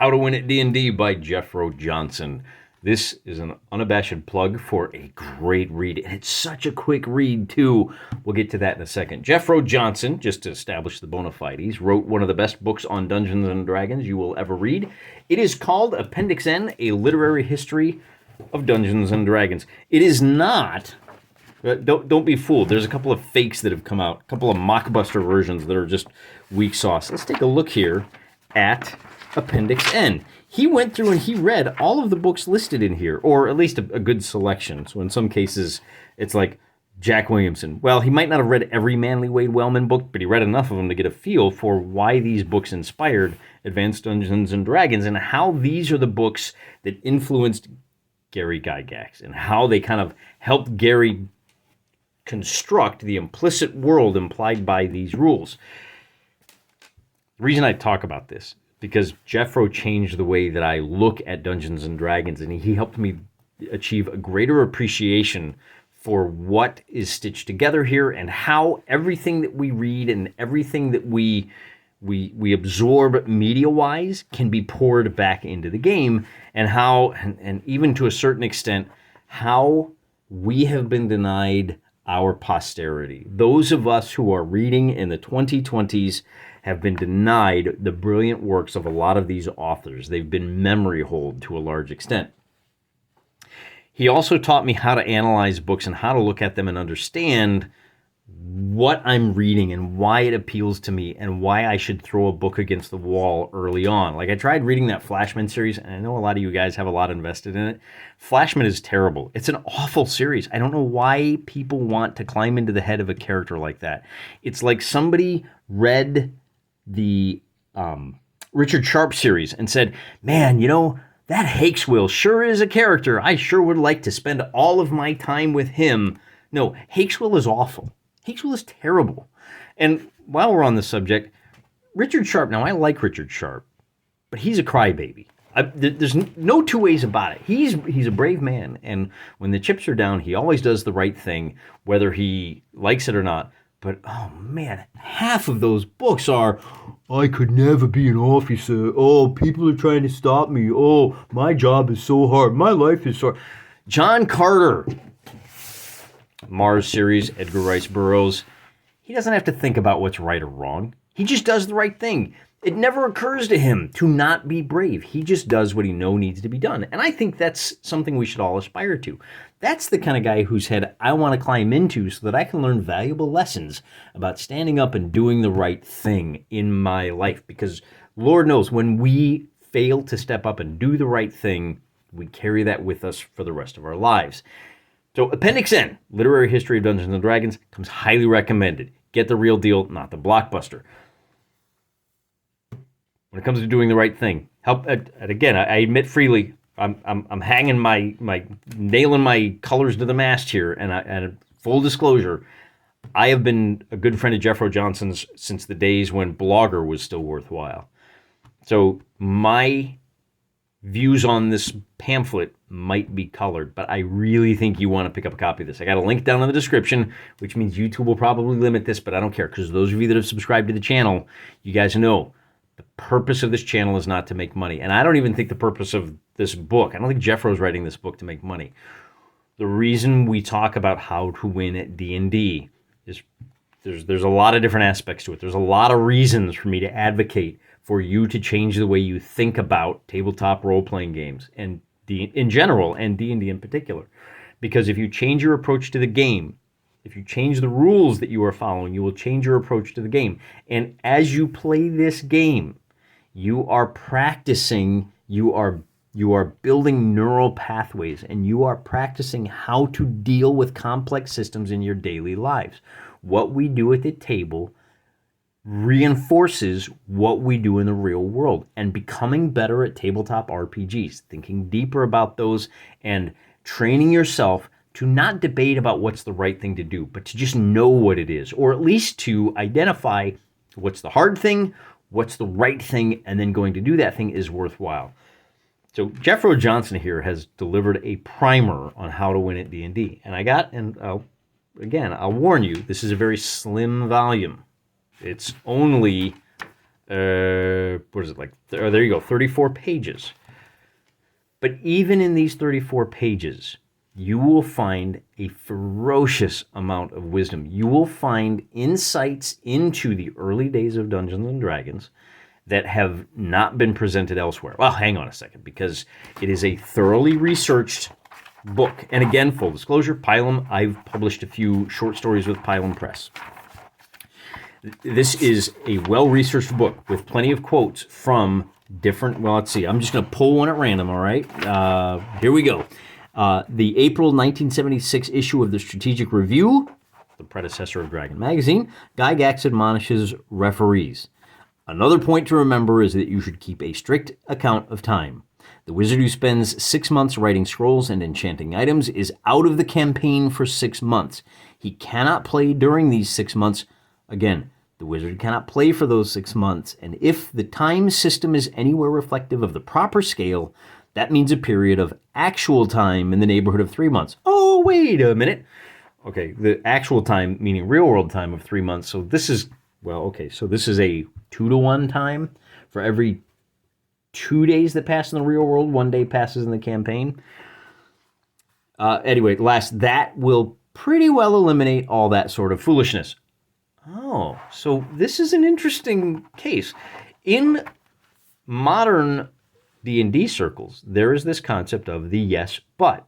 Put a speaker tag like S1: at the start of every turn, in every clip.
S1: How to Win at D&D by Jeffro Johnson. This is an unabashed plug for a great read, and it's such a quick read, too. We'll get to that in a second. Jeffro Johnson, just to establish the bona fides, wrote one of the best books on Dungeons and Dragons you will ever read. It is called Appendix N, A Literary History of Dungeons and Dragons. It is not... Don't be fooled. There's a couple of fakes that have come out, a couple of mockbuster versions that are just weak sauce. Let's take a look here at Appendix N. He went through and he read all of the books listed in here, or at least a good selection. So in some cases, it's like Jack Williamson. Well, he might not have read every Manly Wade Wellman book, but he read enough of them to get a feel for why these books inspired Advanced Dungeons and Dragons and how these are the books that influenced Gary Gygax and how they kind of helped Gary construct the implicit world implied by these rules. The reason I talk about this, because Jeffro changed the way that I look at Dungeons and Dragons, and he helped me achieve a greater appreciation for what is stitched together here and how everything that we read and everything that we absorb media-wise can be poured back into the game, and how, and even to a certain extent, how we have been denied our posterity. Those of us who are reading in the 2020s have been denied the brilliant works of a lot of these authors. They've been memory holed to a large extent. He also taught me how to analyze books and how to look at them and understand what I'm reading and why it appeals to me and why I should throw a book against the wall early on. Like, I tried reading that Flashman series, and I know a lot of you guys have a lot invested in it. Flashman is terrible. It's an awful series. I don't know why people want to climb into the head of a character like that. It's like somebody read the Richard Sharp series and said, man, you know, that Hakeswill sure is a character. I sure would like to spend all of my time with him. No, Hakeswill is awful. Hakeswill is terrible. And while we're on the subject, Richard Sharp, now I like Richard Sharp, but he's a crybaby. There's no two ways about it. He's a brave man, and when the chips are down, he always does the right thing, whether he likes it or not. But, oh man, half of those books are, I could never be an officer. Oh, people are trying to stop me. Oh, my job is so hard. My life is so hard. John Carter, Mars series, Edgar Rice Burroughs. He doesn't have to think about what's right or wrong. He just does the right thing. It never occurs to him to not be brave. He just does what he knows needs to be done. And I think that's something we should all aspire to. That's the kind of guy whose head I want to climb into so that I can learn valuable lessons about standing up and doing the right thing in my life. Because Lord knows, when we fail to step up and do the right thing, we carry that with us for the rest of our lives. So Appendix N, Literary History of Dungeons and Dragons, comes highly recommended. Get the real deal, not the blockbuster. When it comes to doing the right thing, and again, I admit freely, I'm hanging nailing my colors to the mast here, and full disclosure, I have been a good friend of Jeffro Johnson's since the days when Blogger was still worthwhile. So my views on this pamphlet might be colored, but I really think you want to pick up a copy of this. I got a link down in the description, which means YouTube will probably limit this, but I don't care, because those of you that have subscribed to the channel, you guys know the purpose of this channel is not to make money. And I don't even think the purpose of this book, I don't think Jeffro's writing this book to make money. The reason we talk about how to win at D&D is there's a lot of different aspects to it. There's a lot of reasons for me to advocate for you to change the way you think about tabletop role-playing games and in general and D&D in particular. Because if you change your approach to the game, if you change the rules that you are following, you will change your approach to the game. And as you play this game, you are practicing, you are building neural pathways, and you are practicing how to deal with complex systems in your daily lives. What we do at the table reinforces what we do in the real world, and becoming better at tabletop RPGs, thinking deeper about those, and training yourself to not debate about what's the right thing to do, but to just know what it is, or at least to identify what's the hard thing, what's the right thing, and then going to do that thing is worthwhile. So Jeffro Johnson here has delivered a primer on how to win at D&D. And I'll warn you, this is a very slim volume. It's only what is it like? Oh, there you go, 34 pages. But even in these 34 pages, you will find a ferocious amount of wisdom. You will find insights into the early days of Dungeons and Dragons that have not been presented elsewhere. Well, hang on a second, because it is a thoroughly researched book. And again, full disclosure, Pilum, I've published a few short stories with Pilum Press. This is a well-researched book with plenty of quotes from different, well, let's see, I'm just going to pull one at random, all right? Here we go. The April 1976 issue of the Strategic Review, the predecessor of Dragon Magazine, Gygax admonishes referees. Another point to remember is that you should keep a strict account of time. The wizard who spends 6 months writing scrolls and enchanting items is out of the campaign for 6 months. He cannot play during these 6 months. Again, the wizard cannot play for those 6 months, and if the time system is anywhere reflective of the proper scale, that means a period of actual time in the neighborhood of 3 months. Oh, wait a minute. Okay, the actual time, meaning real-world time of 3 months. So this is, well, okay, so this is a 2-to-1 time. For every 2 days that pass in the real world, 1 day passes in the campaign. Anyway, that will pretty well eliminate all that sort of foolishness. Oh, so this is an interesting case. In modern D&D circles, there is this concept of the yes, but.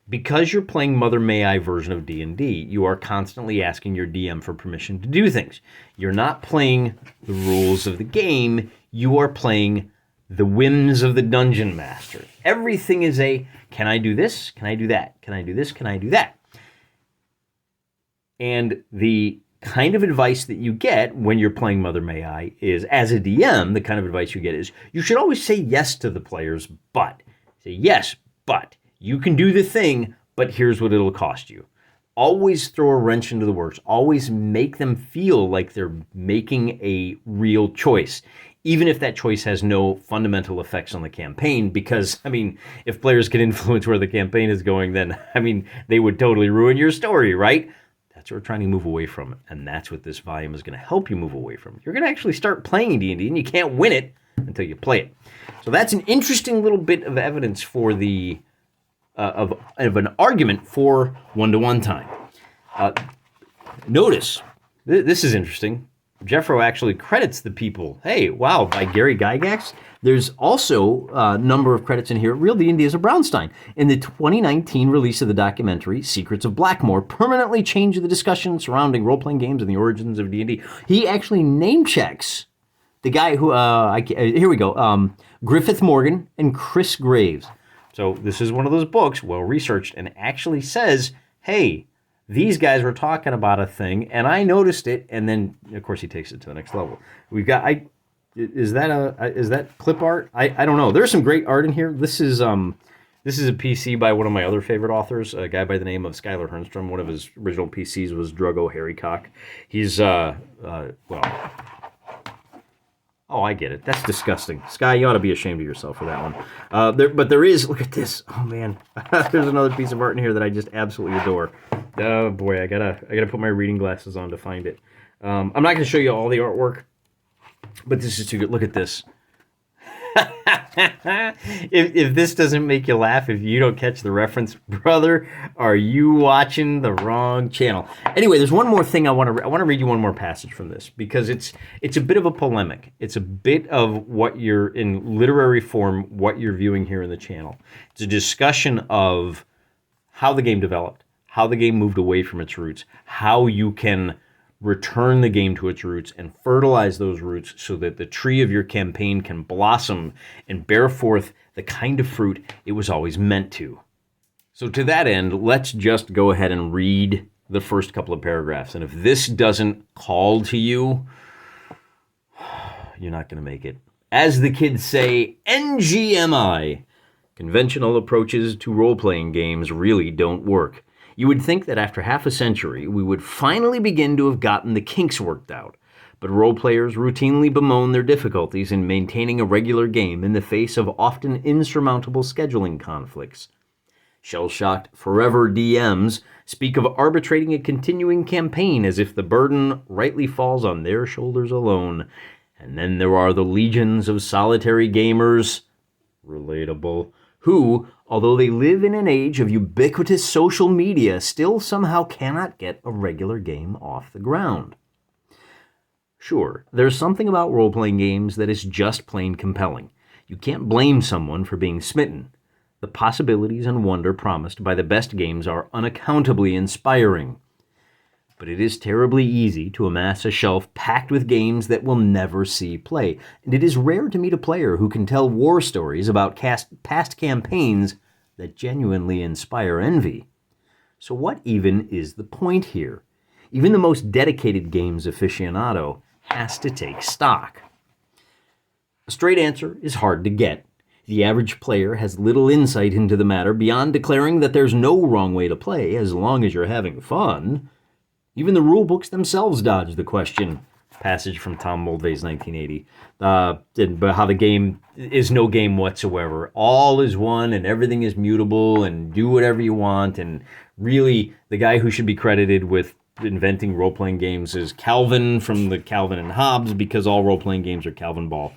S1: Because you're playing Mother May I version of D&D, you are constantly asking your DM for permission to do things. You're not playing the rules of the game, you are playing the whims of the dungeon master. Everything is a, can I do this? Can I do that? Can I do this? Can I do that? And the kind of advice that you get when you're playing Mother May I is, as a DM, the kind of advice you get is, you should always say yes to the players, but. Say yes, but. You can do the thing, but here's what it'll cost you. Always throw a wrench into the works. Always make them feel like they're making a real choice, even if that choice has no fundamental effects on the campaign. Because, I mean, if players can influence where the campaign is going, then, I mean, they would totally ruin your story, right? That's what we're trying to move away from, and that's what this volume is going to help you move away from. You're going to actually start playing D&D, and you can't win it until you play it. So that's an interesting little bit of evidence for the of an argument for one-to-one time. Notice, this is interesting. Jeffro actually credits the people. Hey, wow, by Gary Gygax. There's also a number of credits in here. Real D&D is a Brownstein. In the 2019 release of the documentary, Secrets of Blackmoor, permanently changed the discussion surrounding role-playing games and the origins of D&D. He actually name-checks the guy who, here we go, Griffith Morgan and Chris Graves. So this is one of those books, well-researched, and actually says, hey, these guys were talking about a thing, and I noticed it, and then, of course, he takes it to the next level. We've got, is that clip art? I don't know. There's some great art in here. This is a PC by one of my other favorite authors, a guy by the name of Skylar Hernstrom. One of his original PCs was Drugo Harrycock. He's, oh, I get it. That's disgusting. Sky, you ought to be ashamed of yourself for that one. But there is, look at this. Oh, man. There's another piece of art in here that I just absolutely adore. Oh, boy, I gotta put my reading glasses on to find it. I'm not going to show you all the artwork, but this is too good. Look at this. if this doesn't make you laugh, if you don't catch the reference, brother, are you watching the wrong channel? Anyway, there's one more thing I want to read you one more passage from this, because it's a bit of a polemic. It's a bit of what you're, in literary form, what you're viewing here in the channel. It's a discussion of how the game developed, how the game moved away from its roots, how you can return the game to its roots and fertilize those roots so that the tree of your campaign can blossom and bear forth the kind of fruit it was always meant to. So to that end, let's just go ahead and read the first couple of paragraphs. And if this doesn't call to you, you're not going to make it. As the kids say, NGMI. Conventional approaches to role-playing games really don't work. You would think that after half a century, we would finally begin to have gotten the kinks worked out. But role players routinely bemoan their difficulties in maintaining a regular game in the face of often insurmountable scheduling conflicts. Shell-shocked forever DMs speak of arbitrating a continuing campaign as if the burden rightly falls on their shoulders alone. And then there are the legions of solitary gamers, relatable, who, although they live in an age of ubiquitous social media, still somehow cannot get a regular game off the ground. Sure, there's something about role-playing games that is just plain compelling. You can't blame someone for being smitten. The possibilities and wonder promised by the best games are unaccountably inspiring. But it is terribly easy to amass a shelf packed with games that will never see play, and it is rare to meet a player who can tell war stories about past campaigns that genuinely inspire envy. So what even is the point here? Even the most dedicated games aficionado has to take stock. A straight answer is hard to get. The average player has little insight into the matter beyond declaring that there's no wrong way to play as long as you're having fun. Even the rule books themselves dodge the question. Passage from Tom Moldvay's 1980. How the game is no game whatsoever. All is one and everything is mutable and do whatever you want. And really, the guy who should be credited with inventing role-playing games is Calvin from the Calvin and Hobbes, because all role-playing games are Calvin Ball.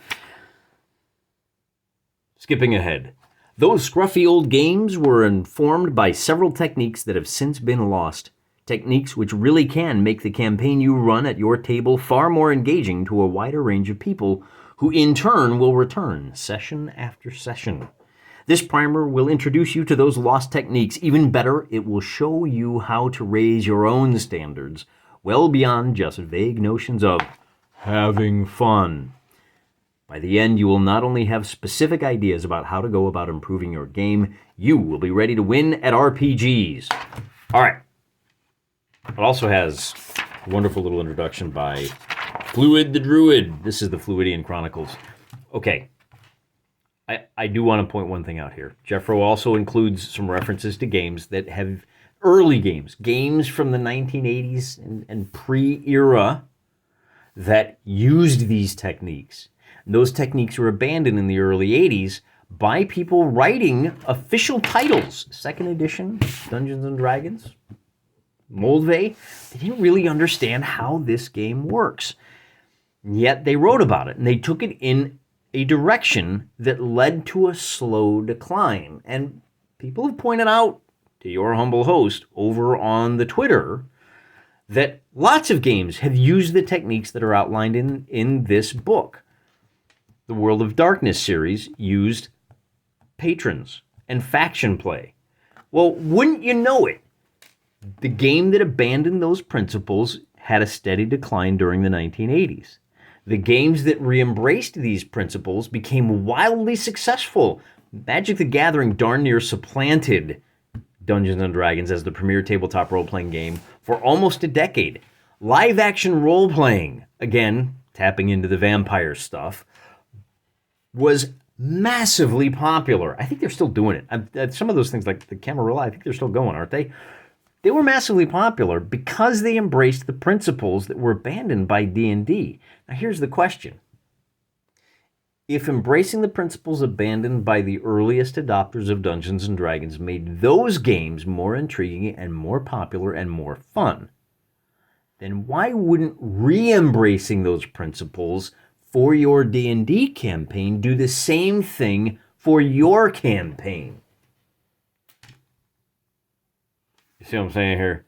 S1: Skipping ahead. Those scruffy old games were informed by several techniques that have since been lost. Techniques which really can make the campaign you run at your table far more engaging to a wider range of people, who in turn will return session after session. This primer will introduce you to those lost techniques. Even better, it will show you how to raise your own standards, well beyond just vague notions of having fun. By the end, you will not only have specific ideas about how to go about improving your game, you will be ready to win at RPGs. All right. It also has a wonderful little introduction by Fluid the Druid. This is the Fluidian Chronicles. Okay. I do want to point one thing out here. Jeffro also includes some references to games that have early games from the 1980s and pre-era that used these techniques. And those techniques were abandoned in the early 80s by people writing official titles. Second edition, Dungeons and Dragons, Moldvay. They didn't really understand how this game works. Yet they wrote about it, and they took it in a direction that led to a slow decline. And people have pointed out to your humble host over on the Twitter that lots of games have used the techniques that are outlined in this book. The World of Darkness series used patrons and faction play. Well, wouldn't you know it? The game that abandoned those principles had a steady decline during the 1980s. The games that re-embraced these principles became wildly successful. Magic the Gathering darn near supplanted Dungeons & Dragons as the premier tabletop role-playing game for almost a decade. Live-action role-playing, again, tapping into the vampire stuff, was massively popular. I think they're still doing it. Some of those things, like the Camarilla, I think they're still going, aren't they? They were massively popular because they embraced the principles that were abandoned by D&D. Now here's the question. If embracing the principles abandoned by the earliest adopters of Dungeons & Dragons made those games more intriguing and more popular and more fun, then why wouldn't re-embracing those principles for your D&D campaign do the same thing for your campaign? You see what I'm saying here?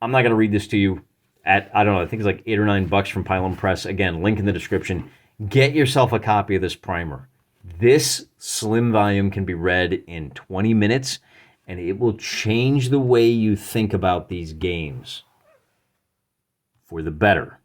S1: I'm not going to read this to you at, I don't know, I think it's like $8 or $9 from Pylon Press. Again, link in the description. Get yourself a copy of this primer. This slim volume can be read in 20 minutes, and it will change the way you think about these games for the better.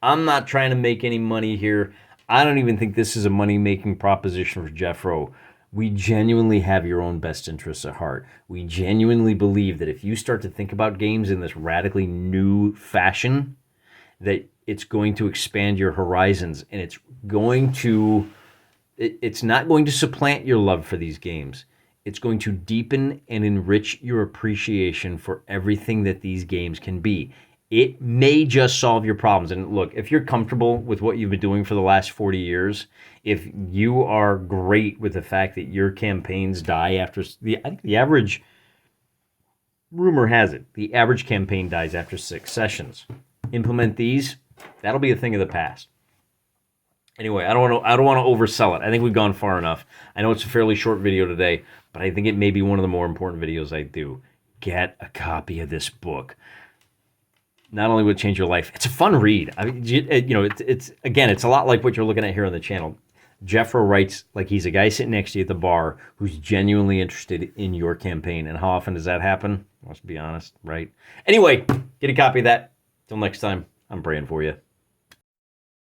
S1: I'm not trying to make any money here. I don't even think this is a money-making proposition for Jeffro. We genuinely have your own best interests at heart. We genuinely believe that if you start to think about games in this radically new fashion, that it's going to expand your horizons, and it's not going to supplant your love for these games. It's going to deepen and enrich your appreciation for everything that these games can be. It may just solve your problems. And look, if you're comfortable with what you've been doing for the last 40 years, if you are great with the fact that your campaigns die after I think the average, rumor has it, the average campaign dies after 6 sessions. Implement these, that'll be a thing of the past. Anyway, I don't want to oversell it. I think we've gone far enough. I know it's a fairly short video today, but I think it may be one of the more important videos I do. Get a copy of this book. Not only would it change your life, it's a fun read. I mean, it's again, it's a lot like what you're looking at here on the channel. Jeffro writes like he's a guy sitting next to you at the bar who's genuinely interested in your campaign. And how often does that happen? Let's be honest, right? Anyway, get a copy of that. Till next time, I'm praying for you.